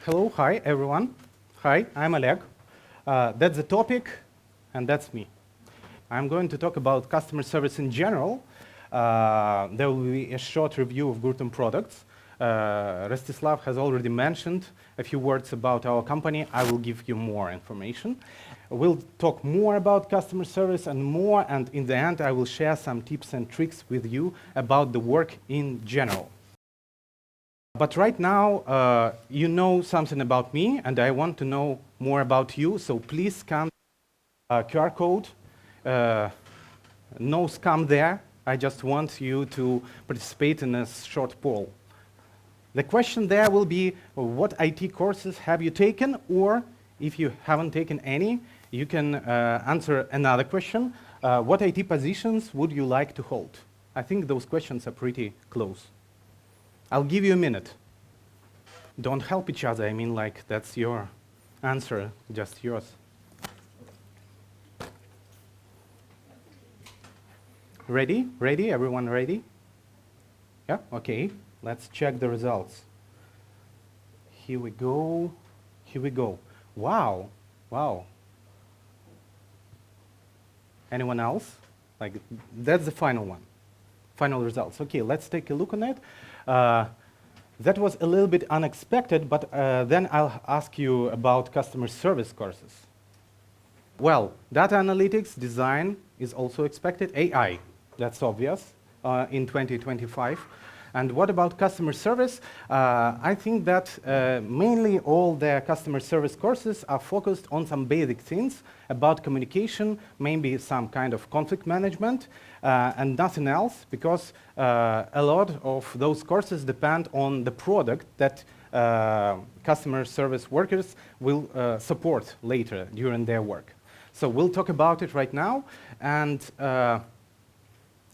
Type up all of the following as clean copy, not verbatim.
Hello, hi everyone. Hi, I'm Oleg. That's the topic, and that's me. I'm going to talk about customer service in general. There will be a short review of Gurtam products. Rostislav has already mentioned a few words about our company. I will give you more information. We'll talk more about customer service and more, and in the end, I will share some tips and tricks with you about the work in general. But right now, you know something about me, and I want to know more about you, so please scan QR code. No scam there. I just want you to participate in a short poll. The question there will be, what IT courses have you taken? Or if you haven't taken any, you can answer another question. What IT positions would you like to hold? I think those questions are pretty close. I'll give you a minute. Don't help each other. I mean, like, that's your answer, just yours. Ready? Ready? Everyone ready? Yeah? Okay. Let's check the results. Here we go. Here we go. Wow. Wow. Anyone else? Like, that's the final one. Final results. Okay, let's take a look on it. That was a little bit unexpected, but then I'll ask you about customer service courses. Well, data analytics, design is also expected. AI, that's obvious, in 2025. And what about customer service? I think that mainly all the customer service courses are focused on some basic things about communication, maybe some kind of conflict management, and nothing else, because a lot of those courses depend on the product that customer service workers will support later during their work. So we'll talk about it right now. And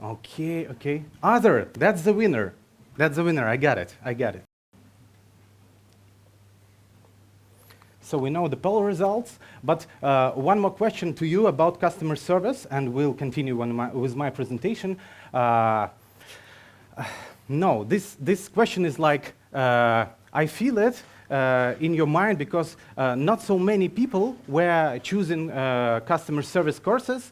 okay. Other, that's the winner. That's the winner. I got it. So we know the poll results, but one more question to you about customer service, and we'll continue with my presentation. No, this question is like, I feel it in your mind because not so many people were choosing customer service courses,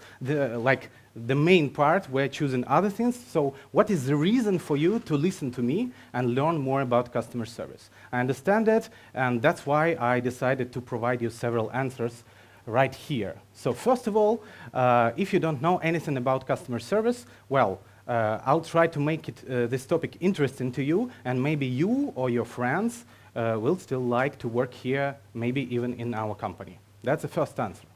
the main part were choosing other things. So what is the reason for you to listen to me and learn more about customer service? I understand it, and that's why I decided to provide you several answers right here. So first of all, if you don't know anything about customer service, well, I'll try to make this topic interesting to you, and maybe you or your friends will still like to work here, maybe even in our company. That's the first answer.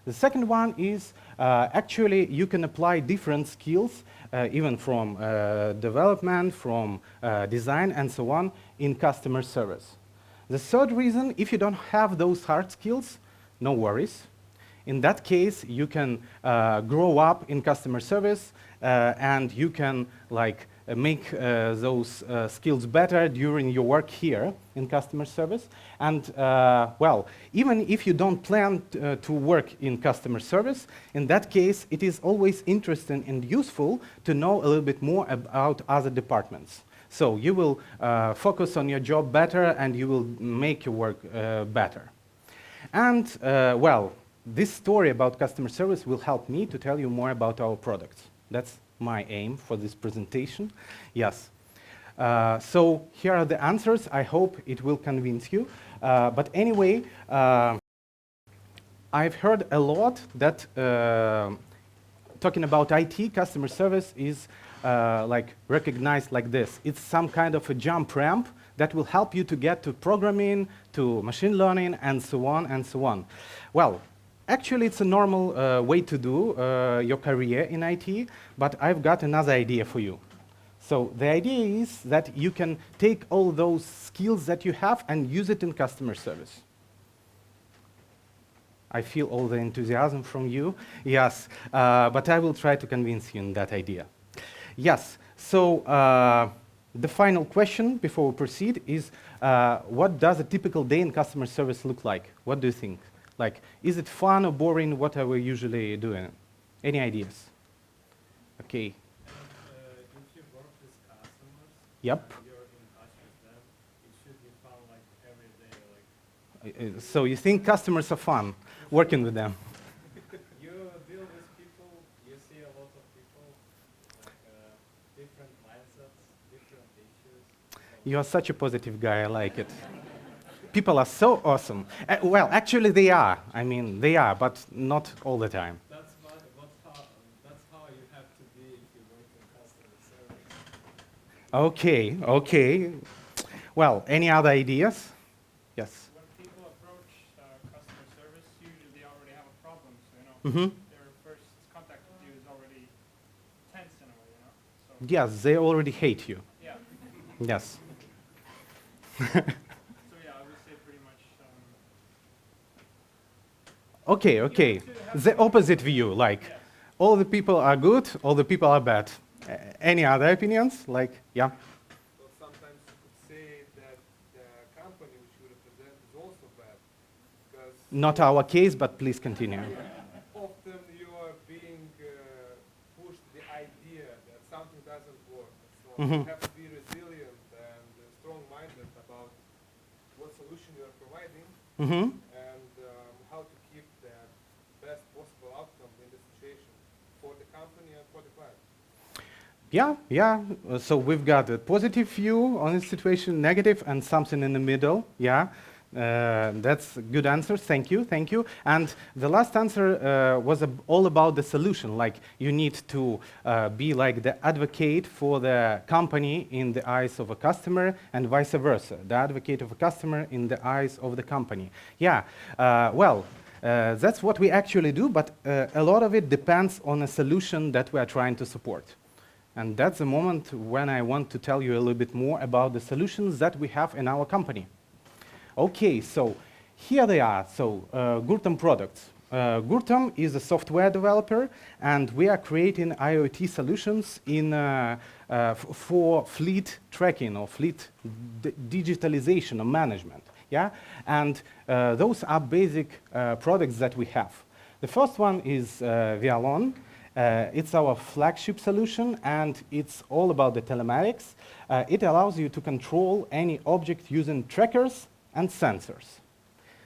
The second one is, actually, you can apply different skills, even from development, from design, and so on, in customer service. The third reason, if you don't have those hard skills, no worries. In that case, you can grow up in customer service, and you can make those skills better during your work here in customer service. And well, even if you don't plan to work in customer service, in that case, it is always interesting and useful to know a little bit more about other departments. So you will focus on your job better, and you will make your work better. And well, this story about customer service will help me to tell you more about our products. That's my aim for this presentation. Yes. So here are the answers. I hope it will convince you. But anyway, I've heard a lot that talking about IT, customer service is recognized like this. It's some kind of a jump ramp that will help you to get to programming, to machine learning, and so on and so on. Well, actually, it's a normal way to do your career in IT, but I've got another idea for you. So the idea is that you can take all those skills that you have and use it in customer service. I feel all the enthusiasm from you. Yes, but I will try to convince you in that idea. Yes, so the final question before we proceed is, what does a typical day in customer service look like? What do you think? Like, is it fun or boring? What are we usually doing? Any ideas? Okay. If you work with customers, Yep. you're in touch with them, it should be fun like every day, like So you think customers are fun working with them? You deal with people, you see a lot of people, like different mindsets, different issues. You are such a positive guy, I like it. People are so awesome. Well, actually they are. I mean, they are, but not all the time. That's how you have to be if you work in customer service. Okay, okay. Well, any other ideas? Yes. When people approach customer service, usually they already have a problem. So, Mm-hmm. their first contact with you is already tense in a way, So, Yes, they already hate you. yeah. Yes. So, yeah, I would say pretty much. Okay, okay. The opposite view, like Yes. all the people are good, all the people are bad. Any other opinions? Like, yeah. Well, sometimes you could say that the company which you represent is also bad, because Not our case, but please continue. often you are being pushed the idea that something doesn't work. So you have to be resilient and strong-minded about what solution you are providing Mm-hmm. and how to keep the best possible outcome in the situation for the company and for the client. Yeah, yeah. So we've got a positive view on the situation, negative, and something in the middle. Yeah, that's a good answer. Thank you, thank you. And the last answer was all about the solution. Like you need to be like the advocate for the company in the eyes of a customer, and vice versa. The advocate of a customer in the eyes of the company. Yeah. Well. That's what we actually do, but a lot of it depends on a solution that we are trying to support. And that's the moment when I want to tell you a little bit more about the solutions that we have in our company. Okay, so here they are. So Gurtam products. Gurtam is a software developer, and we are creating IoT solutions for fleet tracking or fleet digitalization or management. Yeah, and those are basic products that we have. The first one is Vialon. It's our flagship solution, and it's all about the telematics. It allows you to control any object using trackers and sensors.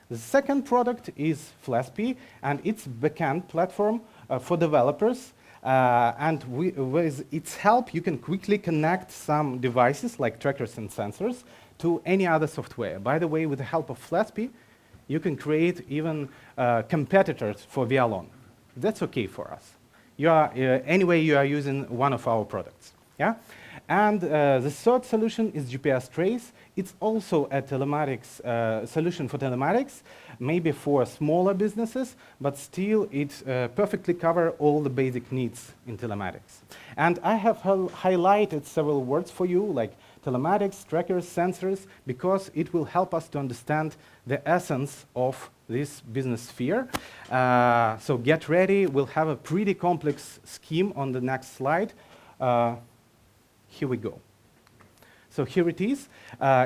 The second product is Flaspy, and it's a backend platform for developers. And with its help, you can quickly connect some devices like trackers and sensors to any other software. By the way, with the help of Flaspy, you can create even competitors for Vialon. That's okay for us. Anyway, you are using one of our products. Yeah? And the third solution is GPS Trace. It's also a telematics solution for telematics, maybe for smaller businesses, but still it perfectly covers all the basic needs in telematics. And I have highlighted several words for you, like telematics, trackers, sensors, because it will help us to understand the essence of this business sphere. So get ready. We'll have a pretty complex scheme on the next slide. Here we go. So here it is.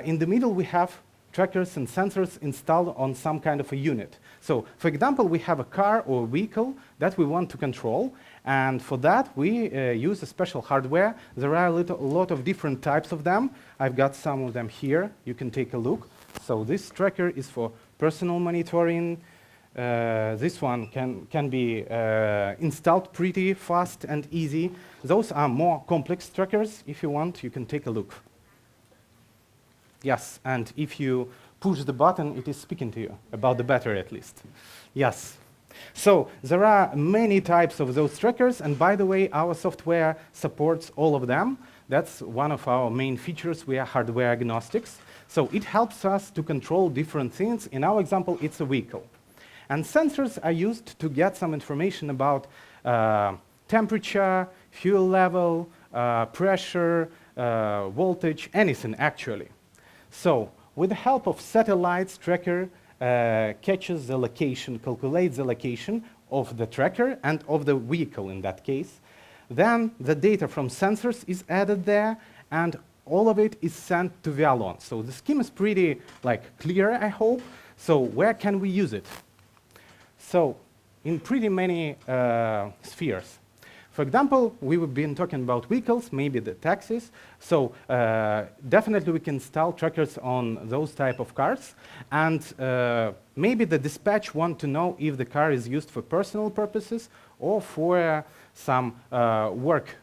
In the middle, we have trackers and sensors installed on some kind of a unit. So, for example, we have a car or a vehicle that we want to control, and for that, we use a special hardware. There are a lot of different types of them. I've got some of them here. You can take a look. So this tracker is for personal monitoring. This one can be installed pretty fast and easy. Those are more complex trackers. If you want, you can take a look. Yes, and if you push the button, it is speaking to you, about the battery at least. Yes. So there are many types of those trackers, and by the way, our software supports all of them. That's one of our main features. We are hardware agnostics. So it helps us to control different things. In our example, it's a vehicle. And sensors are used to get some information about temperature, fuel level, pressure, voltage, anything actually. So with the help of satellites, tracker catches the location, calculates the location of the tracker and of the vehicle in that case. Then the data from sensors is added there, and all of it is sent to Vialon. So the scheme is pretty clear, I hope. So where can we use it? So in pretty many spheres. For example, we've been talking about vehicles, maybe the taxis. So definitely we can install trackers on those type of cars. And maybe the dispatch want to know if the car is used for personal purposes or for some work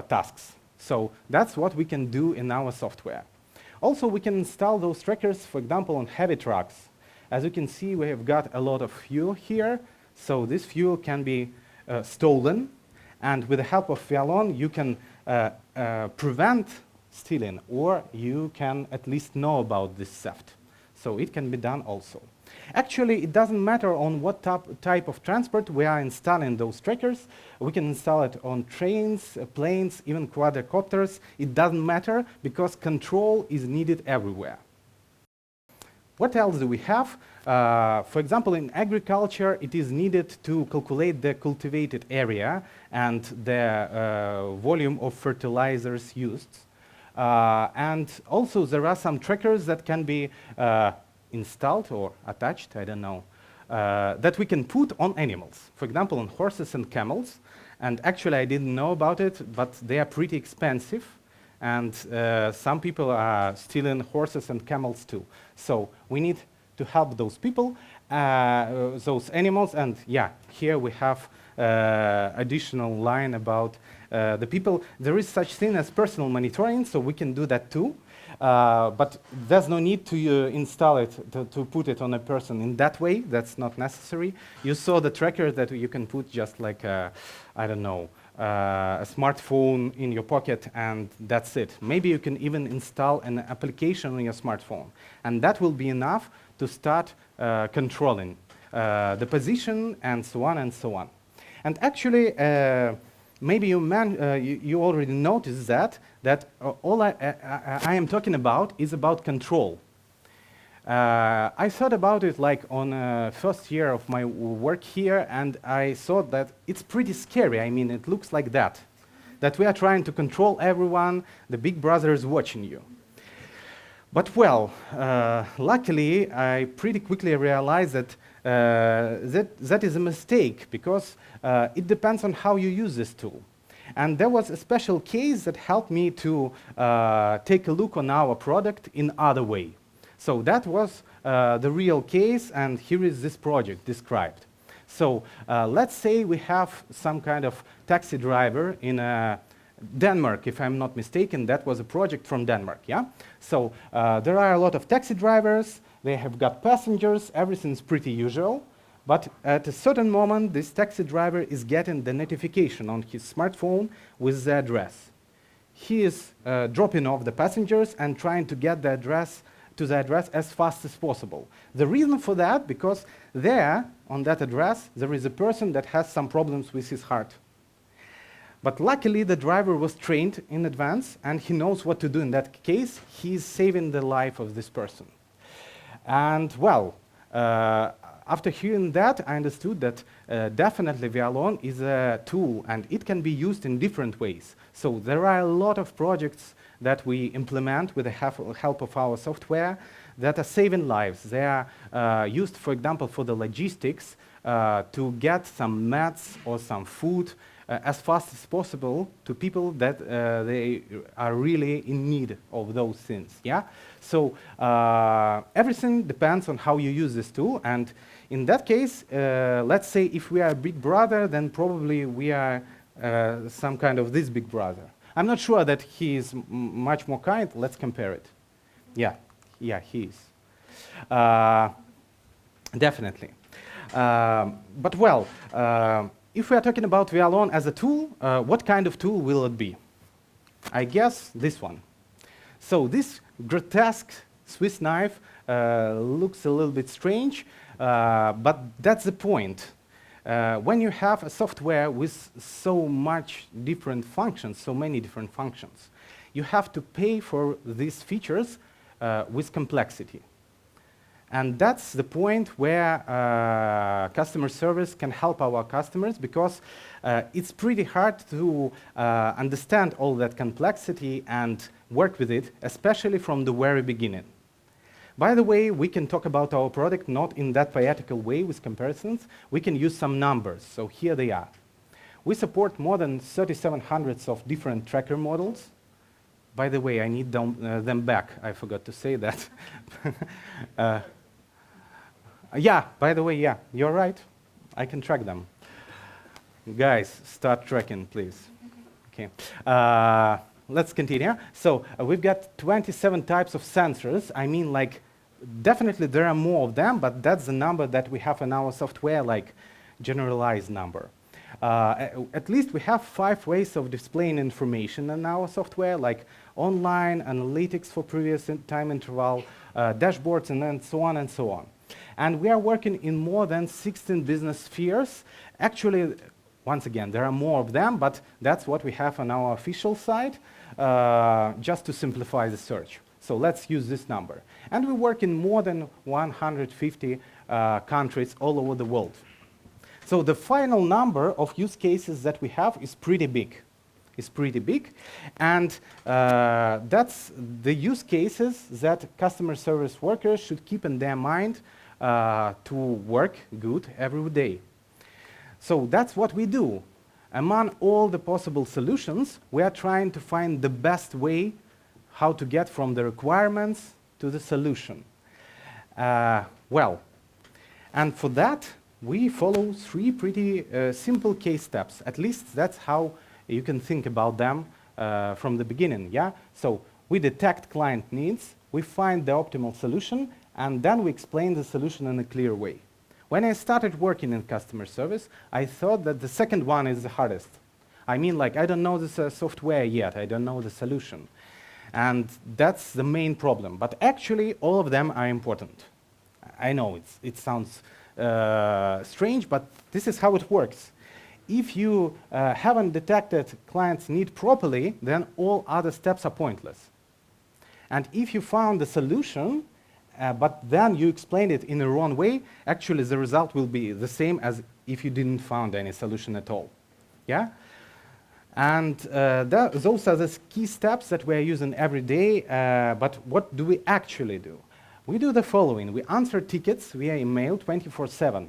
tasks. So that's what we can do in our software. Also, we can install those trackers, for example, on heavy trucks. As you can see, we have got a lot of fuel here. So this fuel can be stolen. And with the help of Vialon, you can prevent stealing, or you can at least know about this theft. So it can be done also. Actually, it doesn't matter on what type of transport we are installing those trackers. We can install it on trains, planes, even quadricopters. It doesn't matter because control is needed everywhere. What else do we have? For example, in agriculture, it is needed to calculate the cultivated area and the volume of fertilizers used. And also, there are some trackers that can be installed or attached, I don't know, that we can put on animals. For example, on horses and camels. And actually, I didn't know about it, but they are pretty expensive. And some people are stealing horses and camels too. So we need to help those people, those animals. And yeah, here we have additional line about the people. There is such thing as personal monitoring, so we can do that too. But there's no need to install it, to put it on a person in that way. That's not necessary. You saw the tracker that you can put just like, I don't know, a smartphone in your pocket, and that's it. Maybe you can even install an application on your smartphone, and that will be enough to start controlling the position and so on and so on. And actually, maybe you already noticed that all I am talking about is about control. I thought about it like on first year of my work here, and I thought that it's pretty scary. I mean, it looks like that we are trying to control everyone, the big brother is watching you. But well, luckily, I pretty quickly realized that that is a mistake, because it depends on how you use this tool. And there was a special case that helped me to take a look on our product in other way. So that was the real case, and here is this project described. So let's say we have some kind of taxi driver in Denmark, if I'm not mistaken. That was a project from Denmark, yeah? So there are a lot of taxi drivers, they have got passengers, everything's pretty usual. But at a certain moment, this taxi driver is getting the notification on his smartphone with the address. He is dropping off the passengers and trying to get the address to the address as fast as possible. The reason for that, because there, on that address, there is a person that has some problems with his heart. But luckily, the driver was trained in advance, and he knows what to do in that case. He's saving the life of this person. And well, after hearing that, I understood that definitely Vialon is a tool, and it can be used in different ways. So there are a lot of projects that we implement with the help of our software that are saving lives. They are used, for example, for the logistics to get some meds or some food as fast as possible to people that they are really in need of those things. Yeah. So everything depends on how you use this tool, and in that case, let's say if we are a big brother, then probably we are some kind of this big brother. I'm not sure that he is much more kind. Let's compare it. Yeah, he is. Definitely. But well, if we are talking about Vialon as a tool, what kind of tool will it be? I guess this one. So this grotesque Swiss knife looks a little bit strange, but that's the point. When you have a software with so much different functions, so many different functions, you have to pay for these features with complexity. And that's the point where customer service can help our customers, because it's pretty hard to understand all that complexity and work with it, especially from the very beginning. By the way, we can talk about our product not in that theoretical way with comparisons. We can use some numbers. So here they are. We support more than 3,700 of different tracker models. By the way, I need them back. I forgot to say that. Yeah, by the way, yeah, you're right. I can track them. Guys, start tracking, please. Okay. Let's continue. So we've got 27 types of sensors. I mean, like, definitely there are more of them, but that's the number that we have in our software, like generalized number. At least we have 5 ways of displaying information in our software, like online, analytics for previous time interval, dashboards, and then so on and so on. And we are working in more than 16 business spheres. Actually, once again, there are more of them, but that's what we have on our official site, just to simplify the search. So let's use this number. And we work in more than 150 countries all over the world. So the final number of use cases that we have is pretty big. It's pretty big. And that's the use cases that customer service workers should keep in their mind to work good every day. So that's what we do. Among all the possible solutions, we are trying to find the best way how to get from the requirements to the solution. Well, and for that, we follow 3 pretty simple case steps. At least that's how you can think about them from the beginning, yeah? So we detect client needs, we find the optimal solution, and then we explain the solution in a clear way. When I started working in customer service, I thought that the second one is the hardest. I mean, like, I don't know this software yet, I don't know the solution. And that's the main problem. But actually, all of them are important. I know it sounds strange, but this is how it works. If you haven't detected client's need properly, then all other steps are pointless. And if you found the solution, but then you explained it in the wrong way, actually the result will be the same as if you didn't find any solution at all. Yeah? And those are the key steps that we're using every day, but what do we actually do? We do the following. We answer tickets via email 24/7.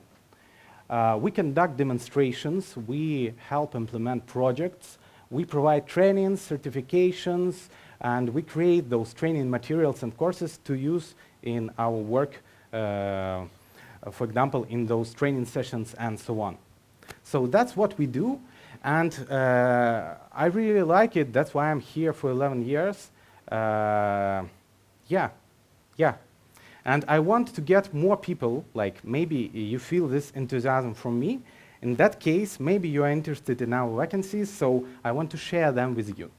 We conduct demonstrations, we help implement projects, we provide trainings, certifications, and we create those training materials and courses to use in our work, for example, in those training sessions and so on. So that's what we do, and I really like it. That's why I'm here for 11 years. Yeah. And I want to get more people, like maybe you feel this enthusiasm from me. In that case, maybe you are interested in our vacancies, so I want to share them with you.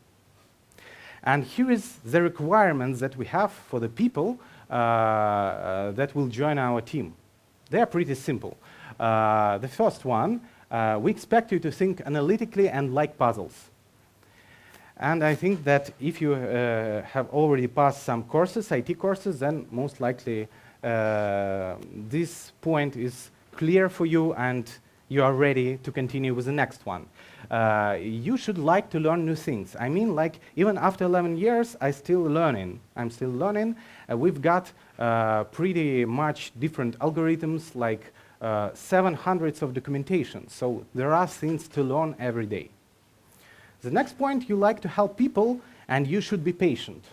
And here is the requirements that we have for the people that will join our team. They are pretty simple. The first one, we expect you to think analytically and like puzzles. And I think that if you have already passed some courses, IT courses, then most likely this point is clear for you and you are ready to continue with the next one. You should like to learn new things. I mean, like, even after 11 years, I'm still learning. We've got pretty much different algorithms, like 700 of documentation. So there are things to learn every day. The next point, you like to help people, and you should be patient.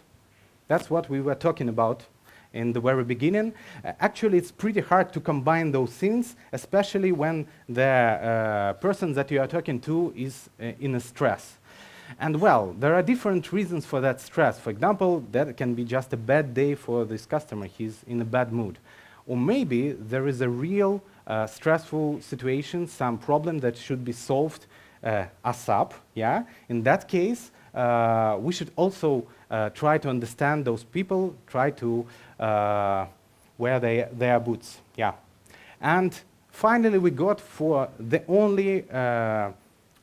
That's what we were talking about in the very beginning. Actually, it's pretty hard to combine those things, especially when the person that you are talking to is in a stress. And well, there are different reasons for that stress. For example, that can be just a bad day for this customer. He's in a bad mood. Or maybe there is a real stressful situation, some problem that should be solved ASAP, yeah? In that case, we should also try to understand those people, try to wear their boots, yeah. And finally, we got for the only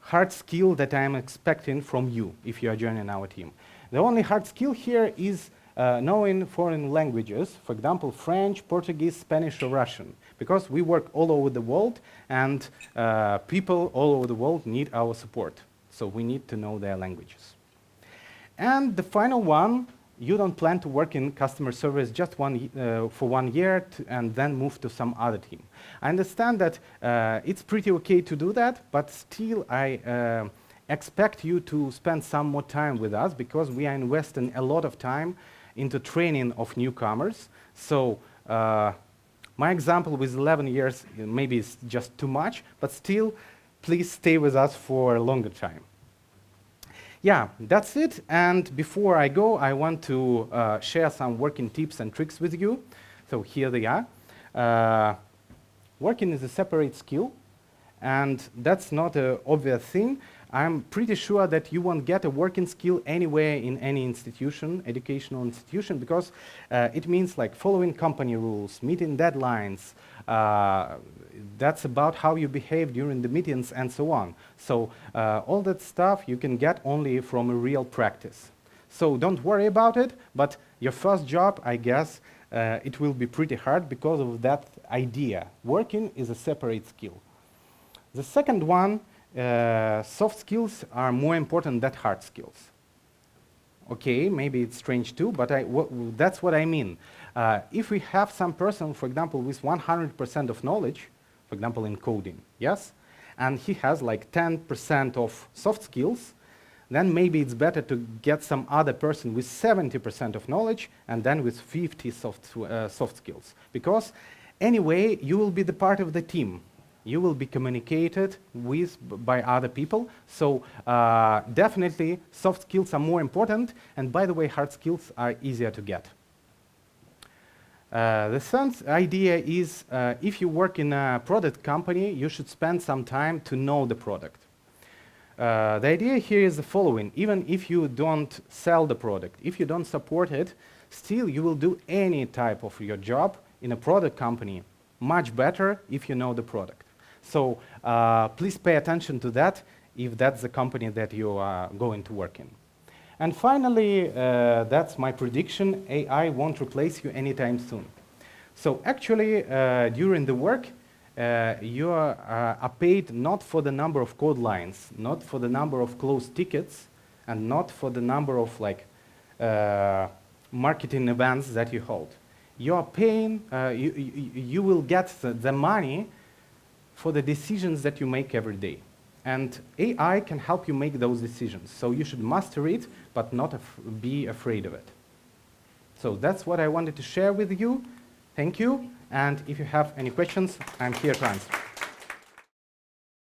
hard skill that I'm expecting from you if you are joining our team. The only hard skill here is knowing foreign languages, for example, French, Portuguese, Spanish, or Russian, because we work all over the world and people all over the world need our support. So we need to know their languages. And the final one you don't plan to work in customer service just for 1 year and then move to some other team. I understand that it's pretty okay to do that, but still I expect you to spend some more time with us because we are investing a lot of time into training of newcomers. So my example with 11 years maybe is just too much, but still, please stay with us for a longer time. Yeah, that's it. And before I go, I want to share some working tips and tricks with you. So here they are. Working is a separate skill, and that's not an obvious thing. I'm pretty sure that you won't get a working skill anywhere in any institution, educational institution, because it means like following company rules, meeting deadlines. That's about how you behave during the meetings and so on. So all that stuff you can get only from a real practice. So don't worry about it, but your first job, I guess, it will be pretty hard because of that idea. Working is a separate skill. The second one, soft skills are more important than hard skills. Okay, maybe it's strange too, but that's what I mean. If we have some person, for example, with 100% of knowledge, for example, in coding, yes, and he has like 10% of soft skills, then maybe it's better to get some other person with 70% of knowledge and then with 50 soft skills. Because anyway, you will be the part of the team. You will be communicated with by other people. So definitely soft skills are more important. And by the way, hard skills are easier to get. The third idea is if you work in a product company, you should spend some time to know the product. The idea here is the following. Even if you don't sell the product, if you don't support it, still you will do any type of your job in a product company much better if you know the product. So please pay attention to that if that's the company that you are going to work in. And finally, that's my prediction. AI won't replace you anytime soon. So actually, during the work, you are paid not for the number of code lines, not for the number of closed tickets, and not for the number of like marketing events that you hold. You are paying, you will get the money for the decisions that you make every day. And AI can help you make those decisions. So you should master it, but not be afraid of it. So that's what I wanted to share with you. Thank you. And if you have any questions, I'm here to answer.